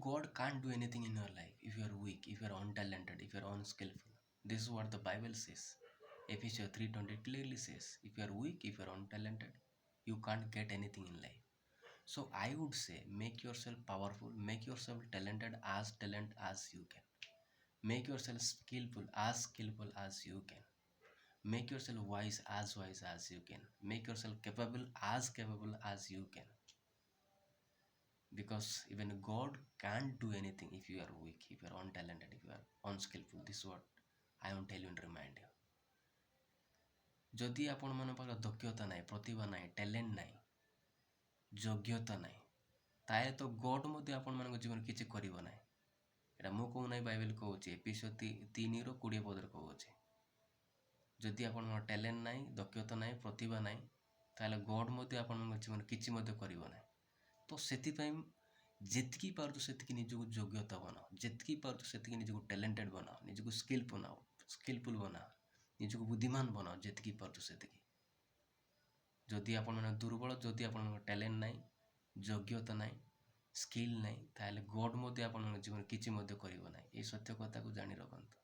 God can't do anything in your life if you are weak, if you are untalented, if you are unskillful. This is what the Bible says. Ephesians 3:20 clearly says, if you are weak, if you are untalented, you can't get anything in life. So I would say, make yourself powerful, make yourself talented as you can. Make yourself skillful as you can. Make yourself wise as you can. Make yourself capable as you can. Because even God can't do anything if you are weak, if you are untalented, if you are unskillful. This is what I want to tell you and remind you. ଯଦି ଆପଣମାନଙ୍କ ପାଖରେ ଦକ୍ଷତା ନାହିଁ, ପ୍ରତିଭା ନାହିଁ, talent ନାହିଁ, ଯୋଗ୍ୟତା ନାହିଁ, ତାହେଲେ ତ ଗଡ୍ ମଧ୍ୟ ଆପଣମାନଙ୍କ ଜୀବନରେ କିଛି କରିବ ନାହିଁ। ଏଇଟା ମୁଁ କହୁନାହିଁ, ବାଇବେଲ କହୁଛି। ଏଫେସୀୟ 3:20 କହୁଛି। ଯଦି ଆପଣଙ୍କର ଟ୍ୟାଲେଣ୍ଟ ନାହିଁ, ଦକ୍ଷତା ନାହିଁ, ପ୍ରତିଭା ନାହିଁ, ତାହେଲେ ଗଡ୍ ମଧ୍ୟ ଆପଣଙ୍କ ଜୀବନରେ କିଛି ମଧ୍ୟ କରିବ ନାହିଁ। ତ ସେଥିପାଇଁ ଯେତିକି ପାରୁଛୁ ସେତିକି ନିଜକୁ ଯୋଗ୍ୟତା ବନାଅ, ଯେତିକି ପାରୁଛୁ ସେତିକି ନିଜକୁ ଟ୍ୟାଲେଣ୍ଟେଡ୍ ବନାଅ, ନିଜକୁ ସ୍କିଲଫୁଲ୍ ବନାଅ, ନିଜକୁ ବୁଦ୍ଧିମାନ ବନାଅ, ଯେତିକି ପାରୁଛୁ ସେତିକି। ଯଦି ଆପଣମାନେ ଦୁର୍ବଳ, ଯଦି ଆପଣଙ୍କ ଟ୍ୟାଲେଣ୍ଟ ନାହିଁ, ଯୋଗ୍ୟତା ନାହିଁ, ସ୍କିଲ୍ ନାହିଁ, ତାହେଲେ ଗଡ୍ ମଧ୍ୟ ଆପଣଙ୍କ ଜୀବନରେ କିଛି ମଧ୍ୟ କରିବ ନାହିଁ। এই ସତ୍ୟ କଥାକୁ ଜାଣି ରଖନ୍ତୁ।